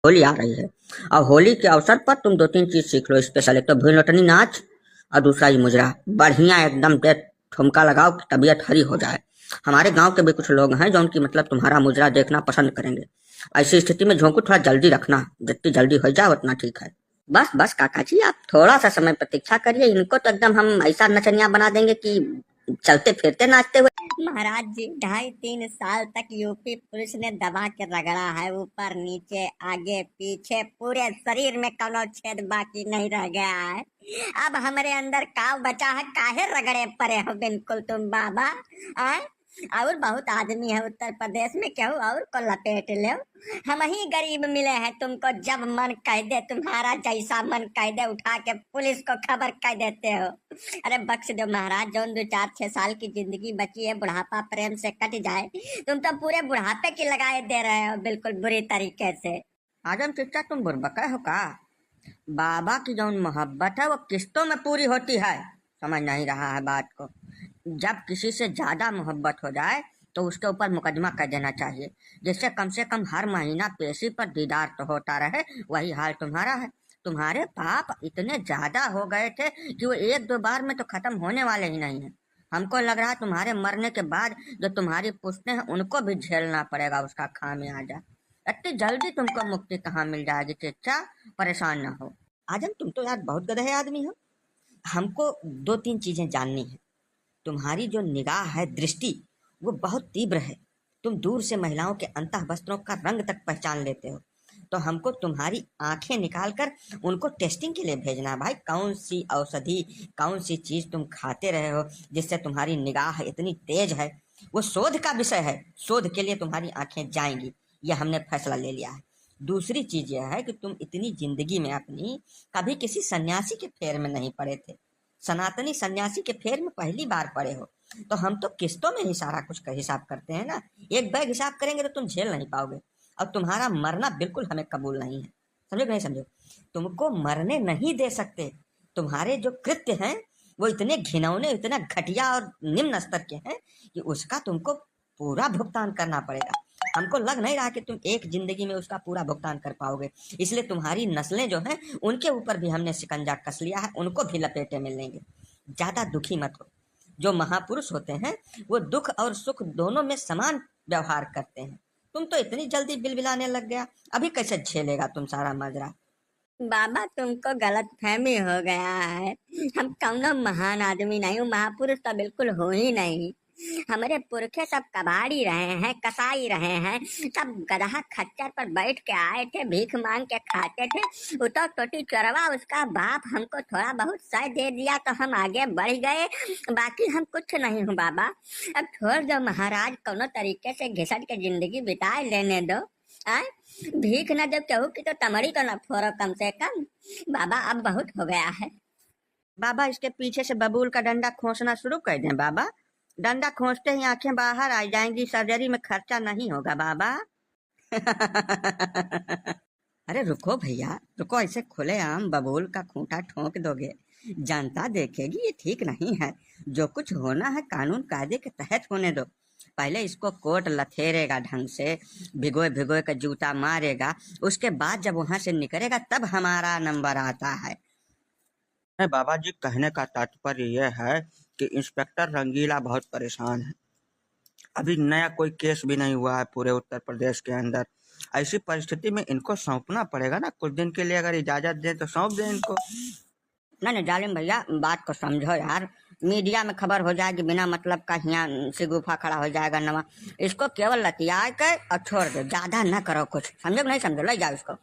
होली आ रही है और होली के अवसर पर तुम दो तीन चीज सीख लो स्पेशल। एक तो भीड़ लोटनी नाच और दूसरा ये मुजरा बढ़िया एकदम दे ठुमका लगाओ कि तबीयत हरी हो जाए। हमारे गांव के भी कुछ लोग हैं जो उनकी मतलब तुम्हारा मुजरा देखना पसंद करेंगे। ऐसी स्थिति में झोंकू थोड़ा जल्दी रखना, जितनी जल्दी हो जाए उतना ठीक है। बस बस काका जी, आप थोड़ा सा समय प्रतीक्षा करिए, इनको तो एकदम हम ऐसा नचनिया बना देंगे कि चलते फिरते नाचते हुए। महाराज जी 2.5-3 साल तक यूपी पुलिस ने दबा के रगड़ा है, ऊपर नीचे आगे पीछे पूरे शरीर में कोनो छेद बाकी नहीं रह गया है। अब हमारे अंदर काव बचा है, काहे रगड़े पड़े हो बिल्कुल तुम बाबा। आए और बहुत आदमी है उत्तर प्रदेश में, केहू और को लपेट ले। हम ही गरीब मिले हैं तुमको, जब मन कह दे तुम्हारा जैसा मन कह दे उठा के पुलिस को खबर कह देते हो। अरे बख्श दो महाराज, जो 2-4-6 साल की जिंदगी बची है बुढ़ापा प्रेम से कट जाए, तुम तो पूरे बुढ़ापे की लगाए दे रहे हो बिल्कुल बुरी तरीके से। आजम चिच्चा तुम बुरबका हो का? बाबा की जो मोहब्बत है वो किस्तों में पूरी होती है, समझ नहीं रहा है बात को। जब किसी से ज्यादा मोहब्बत हो जाए तो उसके ऊपर मुकदमा कर देना चाहिए, जिससे कम से कम हर महीना पेशी पर दीदार तो होता रहे। वही हाल तुम्हारा है। तुम्हारे पाप इतने ज्यादा हो गए थे कि वो एक दो बार में तो खत्म होने वाले ही नहीं है। हमको लग रहा है तुम्हारे मरने के बाद जो तुम्हारी पुश्तें हैं उनको भी झेलना पड़ेगा उसका खामियाजा। इतनी जल्दी तुमको मुक्ति कहाँ मिल जाएगी चचा, परेशान ना हो। आजम तुम तो यार बहुत गधे आदमी हो। हमको दो तीन चीजें जाननी है। तुम्हारी जो निगाह है, दृष्टि, वो बहुत तीव्र है। तुम दूर से महिलाओं के अंतः वस्त्रों का रंग तक पहचान लेते हो। तो हमको तुम्हारी आंखें निकाल कर उनको टेस्टिंग के लिए भेजना है भाई। कौन सी औषधि, कौन सी चीज तुम खाते रहे हो जिससे तुम्हारी निगाह इतनी तेज है, वो शोध का विषय है। शोध के लिए तुम्हारी आंखें जाएंगी, यह हमने फैसला ले लिया है। दूसरी चीज यह है कि तुम इतनी जिंदगी में अपनी कभी किसी सन्यासी के फेर में नहीं पड़े थे। सनातनी सन्यासी के फेर में पहली बार पड़े हो। तो हम तो किस्तों में ही सारा कुछ का हिसाब करते हैं ना। एक बैग हिसाब करेंगे तो तुम झेल नहीं पाओगे। और तुम्हारा मरना बिल्कुल हमें कबूल नहीं है, समझो कि नहीं समझो। तुमको मरने नहीं दे सकते। तुम्हारे जो कृत्य हैं वो इतने घिनौने, इतना घटिया और निम्न स्तर के हैं कि उसका तुमको पूरा भुगतान करना पड़ेगा। हमको लग नहीं रहा कि तुम एक जिंदगी में उसका पूरा भुगतान कर पाओगे। इसलिए तुम्हारी नस्लें जो हैं उनके ऊपर भी हमने शिकंजा कस लिया है, उनको भी लपेटे में लेंगे। ज्यादा दुखी मत हो। जो महापुरुष होते हैं वो दुख और सुख दोनों में समान व्यवहार करते हैं। तुम तो इतनी जल्दी बिलबिलाने लग गया, अभी कैसे झेलेगा तुम सारा माजरा? बाबा तुमको गलत फहमी हो गया है, हम कौनो महान आदमी नहीं हूँ, महापुरुष तो बिल्कुल हो ही नहीं। हमारे पुरखे सब कबाड़ी रहे हैं, कसाई रहे हैं, सब गधा खच्चर पर बैठ के आए थे, भीख मांग के खाते थे। उतो टोटी चरवा उसका बाप हमको थोड़ा बहुत सह दे दिया तो हम आगे बढ़ गए, बाकी हम कुछ नहीं हूँ बाबा। अब छोड़ दो महाराज, कोनो तरीके से घिसट के जिंदगी बिताए लेने दो। आए भीख न जब केहू की तो तमड़ी तो न फोड़ो कम से कम। बाबा अब बहुत हो गया है। बाबा इसके पीछे से बबूल का डंडा खोसना शुरू कर दें बाबा। डंडा खोसते ही आंखें बाहर आ जाएंगी, सर्जरी में खर्चा नहीं होगा बाबा। अरे रुको भैया रुको, ऐसे खुलेआम बबूल का खूंटा ठोक दोगे, जनता देखेगी, ये ठीक नहीं है। जो कुछ होना है कानून कायदे के तहत होने दो। पहले इसको कोर्ट लथेरेगा ढंग से, भिगोए भिगोए का जूता मारेगा, उसके बाद जब वहां से निकलेगा तब हमारा नंबर आता है। बाबा जी, कहने का तात्पर्य यह है कि इंस्पेक्टर रंगीला बहुत परेशान है। अभी नया कोई केस भी नहीं हुआ है पूरे उत्तर प्रदेश के अंदर। ऐसी परिस्थिति में इनको सौंपना पड़ेगा ना, कुछ दिन के लिए अगर इजाजत दें तो सौंप दें इनको। नहीं जालिम भैया, बात को समझो यार। मीडिया में खबर हो जाएगी बिना मतलब का, यहाँ से गुफा खड़ा हो जाएगा नवा। इसको केवल लतिया के और छोड़ दो, ज्यादा न करो कुछ, समझो कि नहीं समझो, ले जाओ इसको।